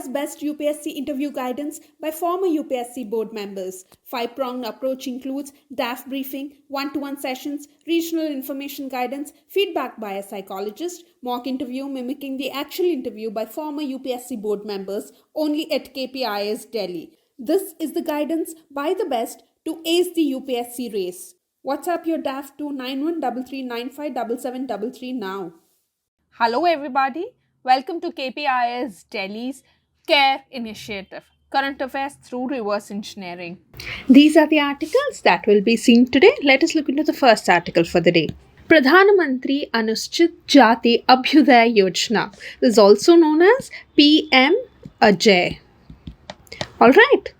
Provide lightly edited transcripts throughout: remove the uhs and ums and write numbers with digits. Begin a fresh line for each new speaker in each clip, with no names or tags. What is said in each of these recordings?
India's best UPSC interview guidance by former UPSC board members. 5-pronged approach includes DAF briefing, one-to-one sessions, regional information guidance, feedback by a psychologist, mock interview mimicking the actual interview by former UPSC board members only at KPIS Delhi. This is the guidance by the best to ace the UPSC race. WhatsApp your DAF to 9133957733 now.
Hello everybody, welcome to KPIS Delhi's CARE initiative, Current Affairs through Reverse Engineering.
These are the articles that will be seen today. Let us look into the first article for the day. Pradhan Mantri Anuschit Jati Abhyuday Yojana is also known as PM Ajay. Alright.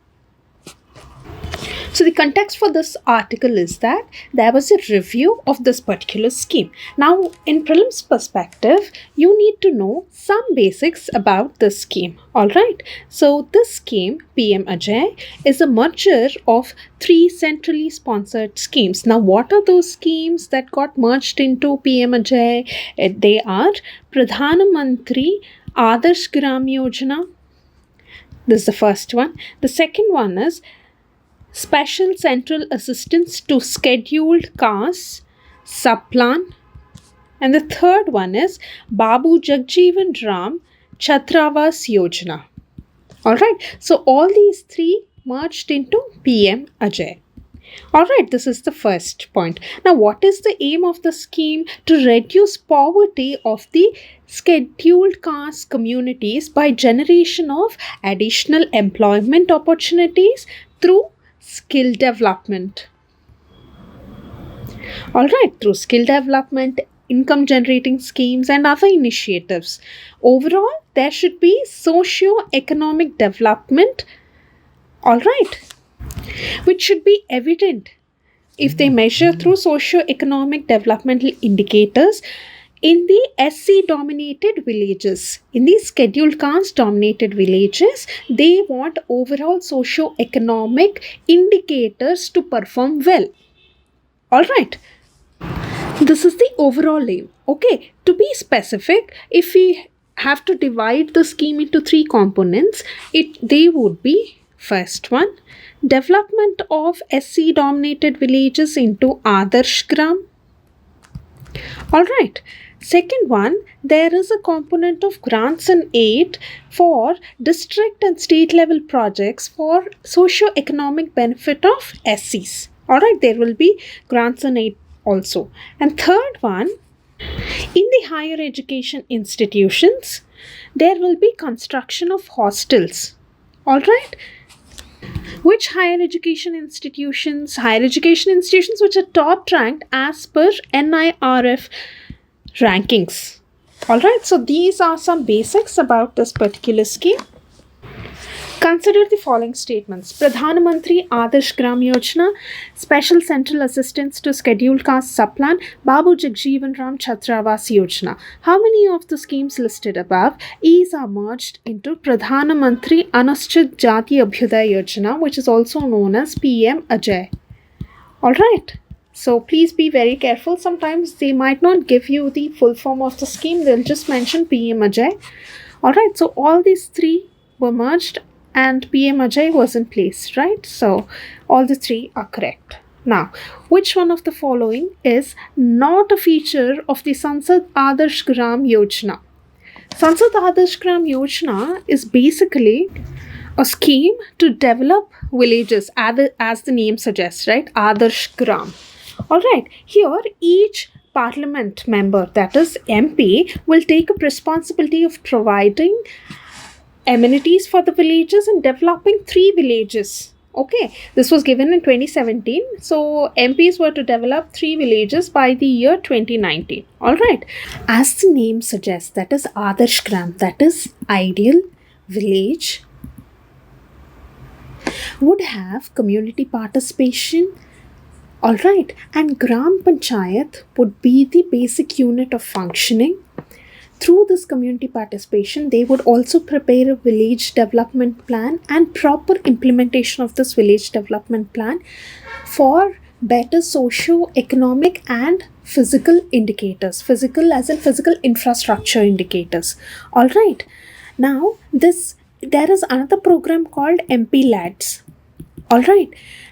So the context for this article is that there was a review of this particular scheme. Now, in prelims perspective, you need to know some basics about this scheme. Alright, so this scheme, PM Ajay, is a merger of 3 centrally sponsored schemes. Now, what are those schemes that got merged into PM Ajay? They are Pradhan Mantri Adarsh Gram Yojana. This is the first one. The second one is Special Central Assistance to Scheduled Castes Subplan. And the third one is Babu Jagjeevan Ram Chhatravas Yojana. Alright, so all these 3 merged into PM Ajay. Alright, this is the first point. Now, what is the aim of the scheme? To reduce poverty of the scheduled caste communities by generation of additional employment opportunities through skill development. Alright, through skill development, income generating schemes and other initiatives. Overall, there should be socio-economic development, alright, which should be evident if they measure through socio-economic developmental indicators in the SC dominated villages. In these scheduled caste dominated villages, they want overall socio-economic indicators to perform well. Alright, this is the overall aim. Okay, to be specific, if we have to divide the scheme into 3 components, they would be: first one, development of SC dominated villages into Adarsh Gram. Alright. Second one, there is a component of grants and aid for district and state level projects for socio-economic benefit of SCs. Alright, there will be grants and aid also. And third one, in the higher education institutions, there will be construction of hostels. Alright. Which higher education institutions? Higher education institutions which are top ranked as per NIRF rankings. Alright, so these are some basics about this particular scheme. Consider the following statements. Pradhan Mantri Adarsh Gram Yojana, Special Central Assistance to Scheduled Caste Subplan, Babu Jagjeevan Ram Chhatravas Yojana. How many of the schemes listed above are merged into Pradhan Mantri Anuschit Jati Abhyuday Yojana, which is also known as PM Ajay? Alright. So please be very careful. Sometimes they might not give you the full form of the scheme. They'll just mention PM Ajay. Alright, so all these 3 were merged and PM Ajay was in place, right? So all the 3 are correct. Now, which one of the following is not a feature of the Sansad Adarsh Gram Yojana? Sansad Adarsh Gram Yojana is basically a scheme to develop villages, as the name suggests, right? Adarsh Gram. Alright, here each parliament member, that is MP, will take up responsibility of providing amenities for the villages and developing 3 villages. Okay, this was given in 2017. So MPs were to develop 3 villages by the year 2019. Alright, as the name suggests, that is Adarsh Gram, that is ideal village, would have community participation. Alright, and Gram Panchayat would be the basic unit of functioning. Through this community participation, they would also prepare a village development plan and proper implementation of this village development plan for better socio-economic and physical indicators. Physical as in physical infrastructure indicators. Alright, now this there is another program called MP Lads. Alright,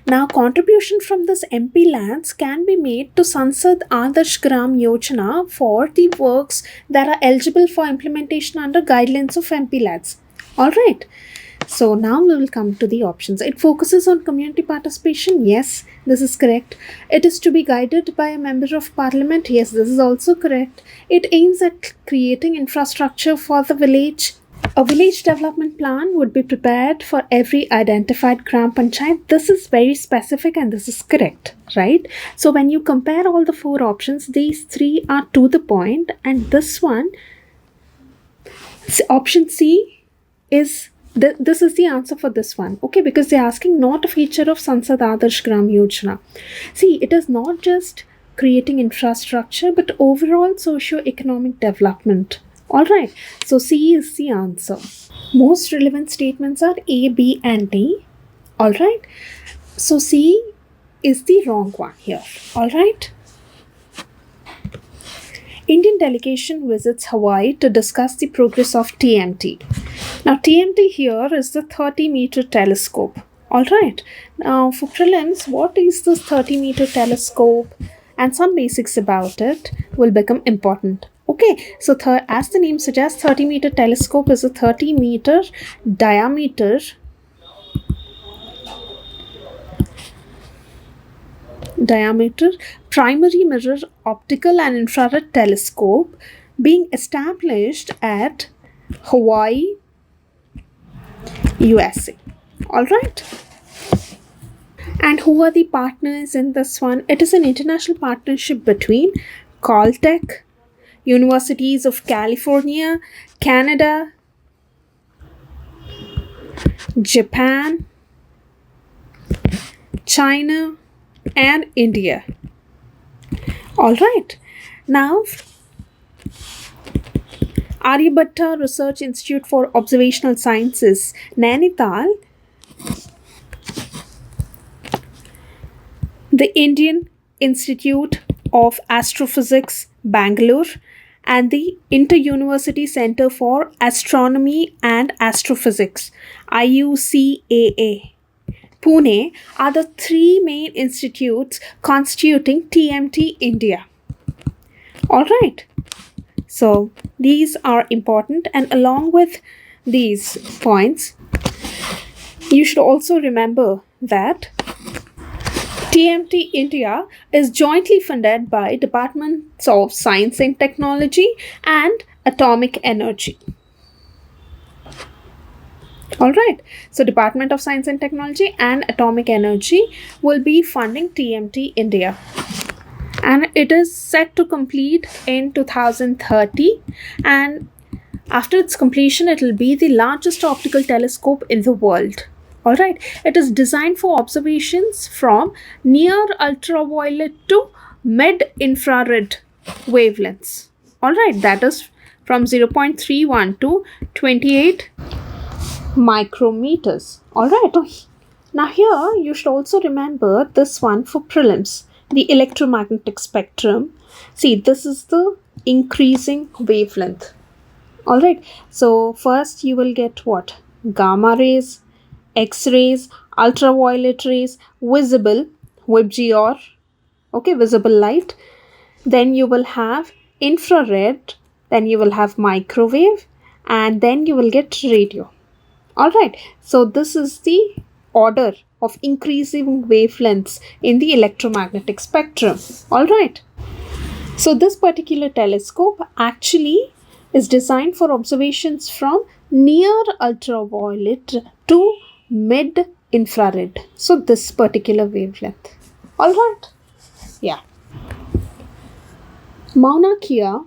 now contribution from this MP lands can be made to Sansad Adarsh Gram Yojana for the works that are eligible for implementation under guidelines of MP lads. Alright, so now we will come to the options. It focuses on community participation. Yes, this is correct. It is to be guided by a member of parliament. Yes, this is also correct. It aims at creating infrastructure for the village. A village development plan would be prepared for every identified Gram Panchayat. This is very specific and this is correct, right? So when you compare all the four options, these three are to the point, and this one, option C, is this is the answer for this one, okay? Because they're asking not a feature of Sansad Adarsh Gram Yojana. See, it is not just creating infrastructure, but overall socio-economic development. Alright, so C is the answer. Most relevant statements are A, B and D. Alright, so C is the wrong one here. Alright. Indian delegation visits Hawaii to discuss the progress of TMT. Now TMT here is the 30-meter telescope. Alright, now for prelims, what is this 30-meter telescope? And some basics about it will become important. Okay, so as the name suggests, 30-meter telescope is a 30-meter diameter primary mirror optical and infrared telescope being established at Hawaii, USA. Alright. And who are the partners in this one? It is an international partnership between Caltech, Universities of California, Canada, Japan, China, and India. Alright, now Aryabhatta Research Institute for Observational Sciences, Nainital, the Indian Institute of Astrophysics, Bangalore, and the Inter-University Center for Astronomy and Astrophysics, IUCAA, Pune, are the three main institutes constituting TMT India. Alright, so these are important, and along with these points, you should also remember that TMT India is jointly funded by Departments of Science and Technology and Atomic Energy. Alright, so Department of Science and Technology and Atomic Energy will be funding TMT India. And it is set to complete in 2030, and after its completion, it will be the largest optical telescope in the world. Alright, it is designed for observations from near ultraviolet to mid-infrared wavelengths. Alright, that is from 0.31 to 28 micrometers. Alright, now here you should also remember this one for prelims, the electromagnetic spectrum. See, this is the increasing wavelength. Alright, so first you will get what? Gamma rays, X-rays, ultraviolet rays, visible, VIBGYOR, okay, visible light. Then you will have infrared, then you will have microwave, and then you will get radio. Alright, so this is the order of increasing wavelengths in the electromagnetic spectrum. Alright, so this particular telescope actually is designed for observations from near ultraviolet to mid-infrared. So this particular wavelength. Alright, yeah. Mauna Kea,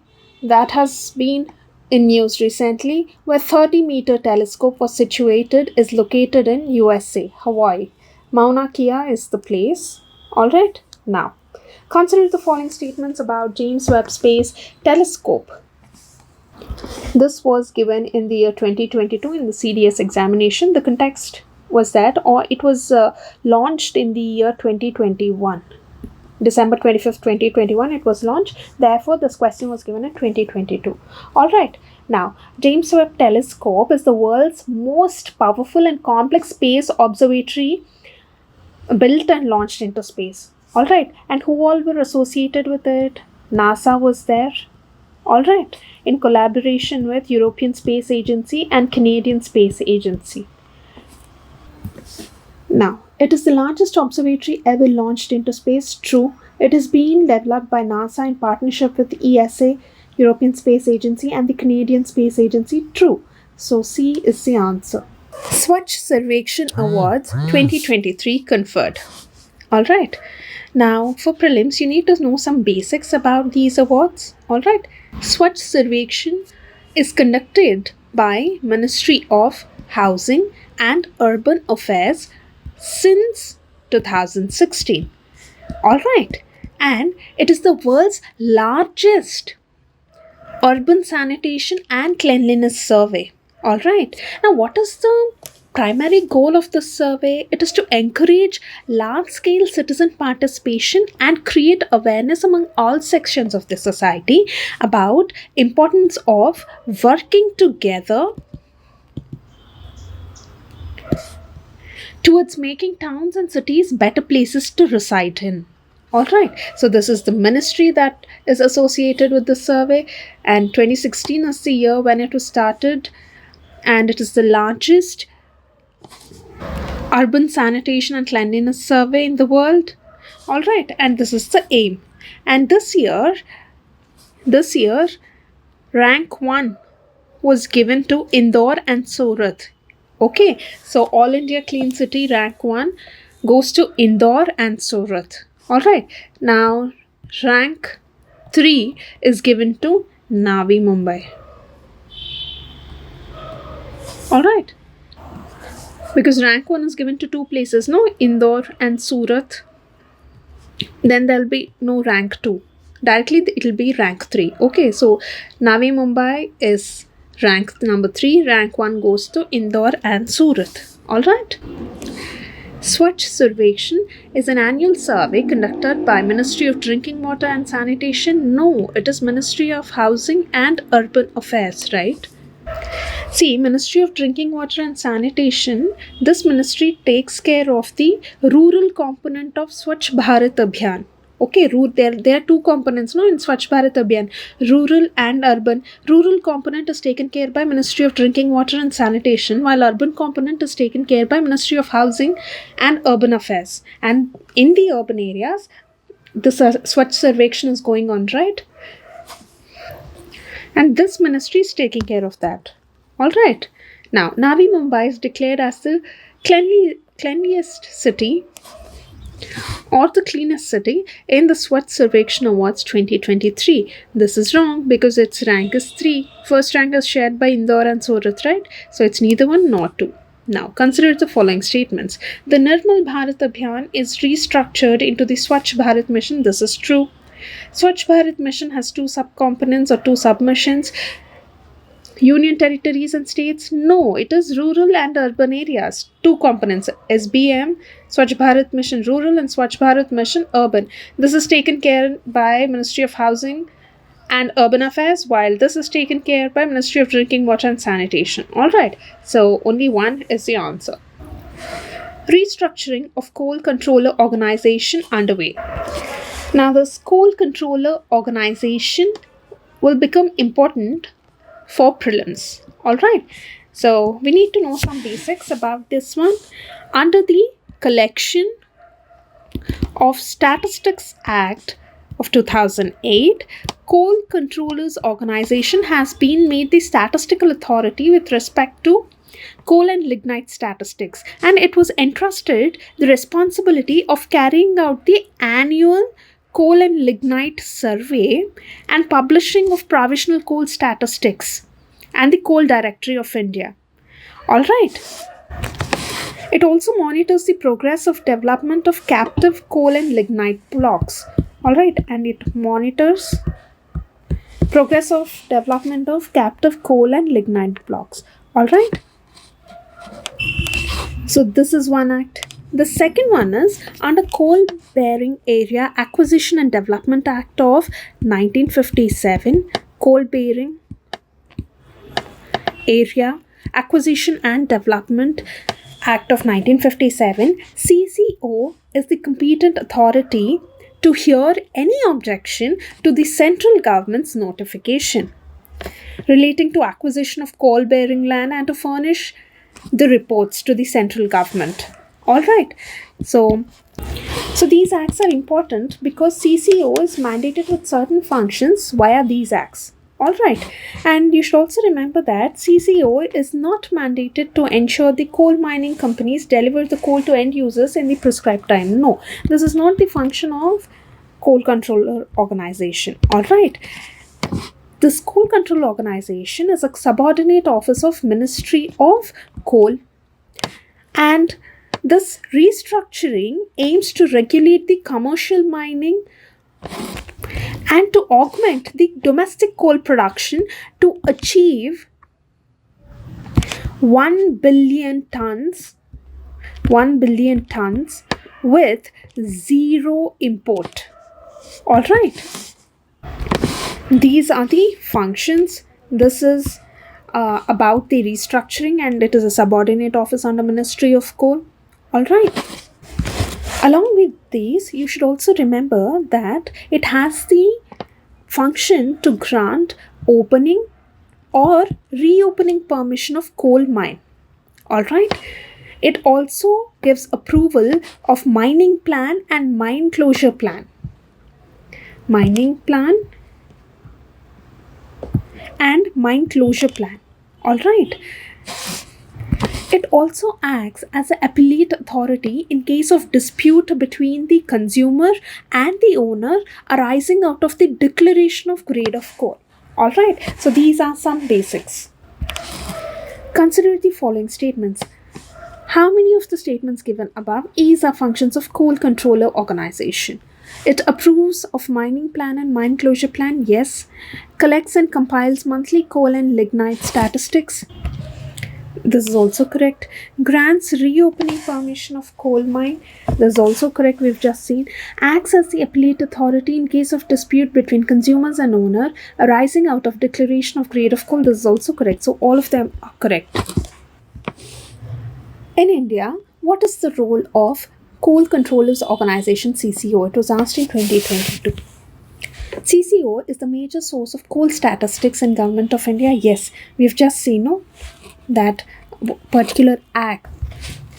that has been in news recently, where 30-meter telescope was situated, is located in USA, Hawaii. Mauna Kea is the place. Alright, now consider the following statements about James Webb Space Telescope. This was given in the year 2022 in the CDS examination. The context was that, or it was launched in the year 2021. December 25th, 2021, it was launched. Therefore, this question was given in 2022. All right. Now, James Webb Telescope is the world's most powerful and complex space observatory built and launched into space. All right. And who all were associated with it? NASA was there. All right. In collaboration with European Space Agency and Canadian Space Agency. Now, it is the largest observatory ever launched into space. True. It is being developed by NASA in partnership with the ESA, European Space Agency, and the Canadian Space Agency. True. So C is the answer. Swachh Sarvekshan Awards 2023 conferred. Alright. Now, for prelims, you need to know some basics about these awards. Alright. Swachh Sarvekshan is conducted by Ministry of Housing and Urban Affairs since 2016. Alright. And it is the world's largest urban sanitation and cleanliness survey. Alright. Now, what is the primary goal of this survey? It is to encourage large-scale citizen participation and create awareness among all sections of the society about importance of working together towards making towns and cities better places to reside in. Alright, so this is the ministry that is associated with the survey, and 2016 is the year when it was started, and it is the largest urban sanitation and cleanliness survey in the world. Alright, and this is the aim. And this year, rank 1 was given to Indore and Surat. Okay, so All India Clean City rank 1 goes to Indore and Surat. Alright, now rank 3 is given to Navi Mumbai. Alright, because rank 1 is given to two places, no? Indore and Surat. Then there will be no rank 2. Directly it will be rank 3. Okay, so Navi Mumbai is rank number 3. Rank 1 goes to Indore and Surat. Alright. Swachh Sarvekshan is an annual survey conducted by Ministry of Drinking Water and Sanitation. No, it is Ministry of Housing and Urban Affairs, right? See, Ministry of Drinking Water and Sanitation, this ministry takes care of the rural component of Swachh Bharat Abhiyan. Okay, there are two components, no, in Swachh Bharat Abhiyan, rural and urban. Rural component is taken care by Ministry of Drinking Water and Sanitation, while urban component is taken care by Ministry of Housing and Urban Affairs. And in the urban areas, the Swachh Sarvekshan is going on, right? And this ministry is taking care of that. Alright. Now, Navi Mumbai is declared as the cleanliest city or the cleanest city in the Swachh Sarvekshan Awards 2023. This is wrong because its rank is 3. First rank is shared by Indore and Surat, right? So it's neither 1 nor 2. Now, consider the following statements. The Nirmal Bharat Abhiyan is restructured into the Swachh Bharat Mission. This is true. Swachh Bharat Mission has 2 subcomponents or 2 submissions. Union territories and states? No, it is rural and urban areas. 2 components, SBM, Swachh Bharat Mission Rural and Swachh Bharat Mission Urban. This is taken care by Ministry of Housing and Urban Affairs, while this is taken care by Ministry of Drinking Water and Sanitation. Alright, so only 1 is the answer. Restructuring of Coal Controller Organization underway. Now, this Coal Controller Organization will become important for prelims. Alright, so we need to know some basics about this one. Under the Collection of Statistics Act of 2008, Coal Controllers Organization has been made the statistical authority with respect to coal and lignite statistics, and it was entrusted the responsibility of carrying out the annual coal and lignite survey and publishing of provisional coal statistics and the coal directory of India. Alright. It also monitors the progress of development of captive coal and lignite blocks. Alright, and it monitors progress of development of captive coal and lignite blocks. Alright. So this is one act. The second one is under Coal Bearing Area Acquisition and Development Act of 1957, Coal Bearing Area Acquisition and Development Act of 1957, CCO is the competent authority to hear any objection to the central government's notification relating to acquisition of coal bearing land and to furnish the reports to the central government. All right. So these acts are important because CCO is mandated with certain functions via these acts. All right. And you should also remember that CCO is not mandated to ensure the coal mining companies deliver the coal to end users in the prescribed time. No, this is not the function of coal controller organization. All right. This coal control organization is a subordinate office of Ministry of Coal, and this restructuring aims to regulate the commercial mining and to augment the domestic coal production to achieve 1 billion tons with zero import. All right. These are the functions. This is about the restructuring, and it is a subordinate office under Ministry of Coal. All right. Along with these, you should also remember that it has the function to grant opening or reopening permission of coal mine. All right. It also gives approval of mining plan and mine closure plan. Mining plan and mine closure plan. All right. It also acts as an appellate authority in case of dispute between the consumer and the owner arising out of the declaration of grade of coal. All right. So these are some basics. Consider the following statements. How many of the statements given above is are functions of coal controller organization? It approves of mining plan and mine closure plan, yes. Collects and compiles monthly coal and lignite statistics. This is also correct. Grants reopening permission of coal mine. This is also correct, we've just seen. Acts as the appellate authority in case of dispute between consumers and owner arising out of declaration of grade of coal. This is also correct. So all of them are correct. In India, what is the role of Coal Controllers Organization CCO? It was asked in 2022. CCO is the major source of coal statistics in Government of India. Yes, we've just seen that particular act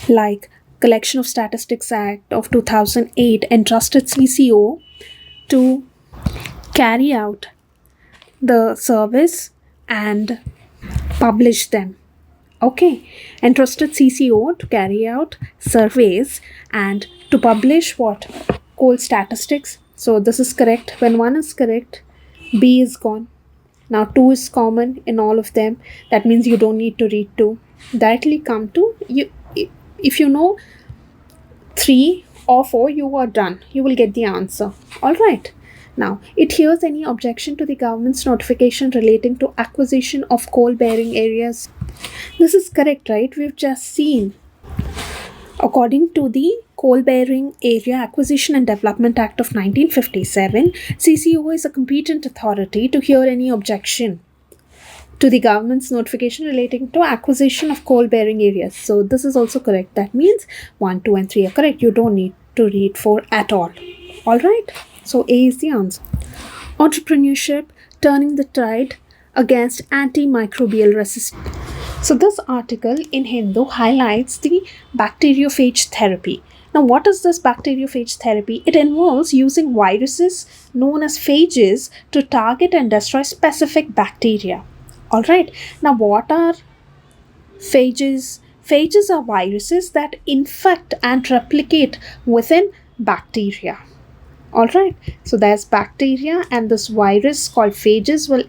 like Collection of Statistics Act of 2008 entrusted CCO to carry out the service and publish them. Okay, entrusted CCO to carry out surveys and to publish what? Coal statistics. So this is correct. When one is correct, B is gone. Now 2 is common in all of them. That means you don't need to read 2. Directly come to you. If you know 3 or 4, you are done. You will get the answer. All right. Now, it hears any objection to the government's notification relating to acquisition of coal-bearing areas. This is correct, right? We've just seen. According to the Coal-Bearing Area Acquisition and Development Act of 1957, CCO is a competent authority to hear any objection to the government's notification relating to acquisition of coal-bearing areas. So this is also correct. That means 1, 2 and 3 are correct. You don't need to read 4 at all. All right. So A is the answer. Entrepreneurship, turning the tide against antimicrobial resistance. So this article in Hindu highlights the bacteriophage therapy. Now what is this bacteriophage therapy? It involves using viruses known as phages to target and destroy specific bacteria. Alright, now what are phages? Phages are viruses that infect and replicate within bacteria. Alright, so there's bacteria and this virus called phages will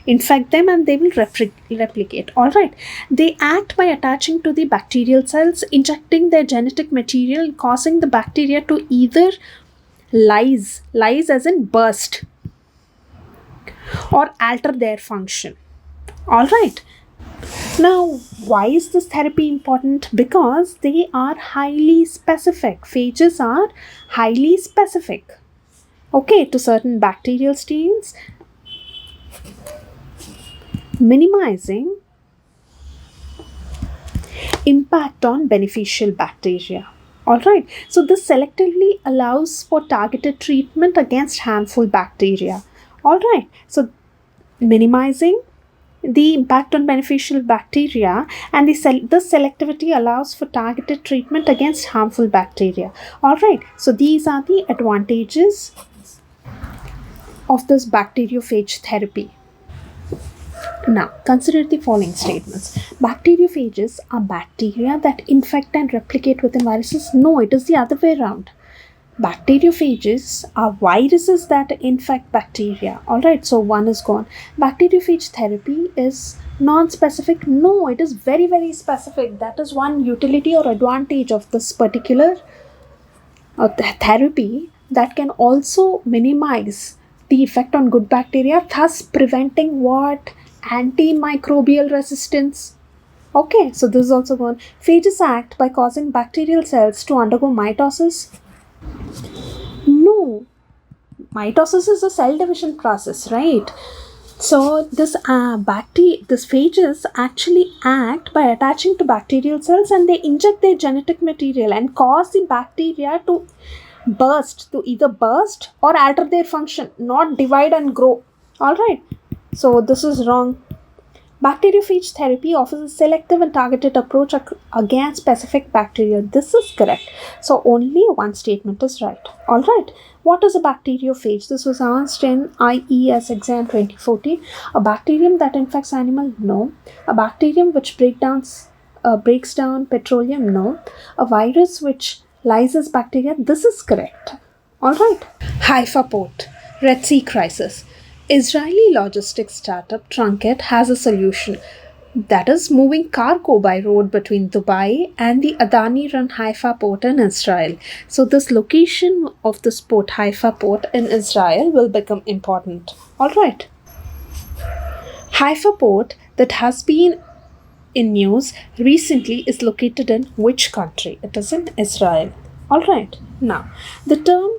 infect them and they will replicate. Alright, they act by attaching to the bacterial cells, injecting their genetic material, causing the bacteria to either lyse as in burst, or alter their function. Alright, Now, why is this therapy important? Because they are highly specific. Phages are highly specific, okay, to certain bacterial strains, minimizing impact on beneficial bacteria. Alright, so this selectively allows for targeted treatment against harmful bacteria. Alright, so minimizing the impact on beneficial bacteria, and the selectivity allows for targeted treatment against harmful bacteria. Alright, so these are the advantages of this bacteriophage therapy. Now, consider the following statements. Bacteriophages are bacteria that infect and replicate within viruses. No, it is the other way around. Bacteriophages are viruses that infect bacteria. Alright, so one is gone. Bacteriophage therapy is non-specific. No, it is very, very specific. That is one utility or advantage of this particular therapy, that can also minimize the effect on good bacteria, thus preventing what? Antimicrobial resistance. Okay, so this is also gone. Phages act by causing bacterial cells to undergo mitosis. No, mitosis is a cell division process, right? So this this phages actually act by attaching to bacterial cells, and they inject their genetic material and cause the bacteria to either burst or alter their function, not divide and grow. Alright, so this is wrong. Bacteriophage therapy offers a selective and targeted approach against specific bacteria. This is correct. So only one statement is right. Alright, what is a bacteriophage? This was asked in IES exam 2014. A bacterium that infects animal? No. A bacterium which breaks down petroleum? No. A virus which lyses bacteria? This is correct. Alright. Haifa port, Red Sea crisis. Israeli logistics startup Trunket has a solution, that is moving cargo by road between Dubai and the Adani-run Haifa port in Israel. So this location of this port, Haifa port in Israel, will become important. Alright. Haifa port that has been in news recently is located in which country? It is in Israel. Alright. Now, the term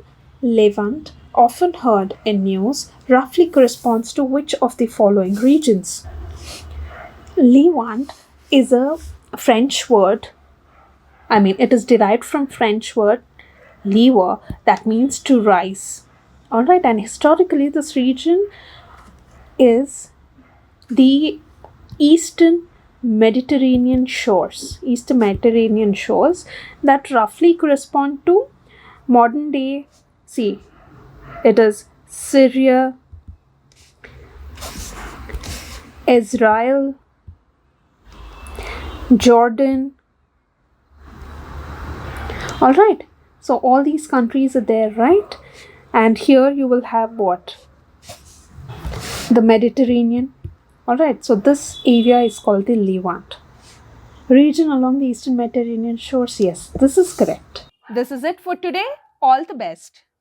Levant, often heard in news, roughly corresponds to which of the following regions? Levant is a French word. It is derived from French word lever, that means to rise. Alright, and historically this region is the Eastern Mediterranean shores that roughly correspond to modern day, it is Syria, Israel, Jordan. Alright, so all these countries are there, right? And here you will have what? The Mediterranean. Alright, so this area is called the Levant. Region along the Eastern Mediterranean shores. Yes, this is correct.
This is it for today. All the best.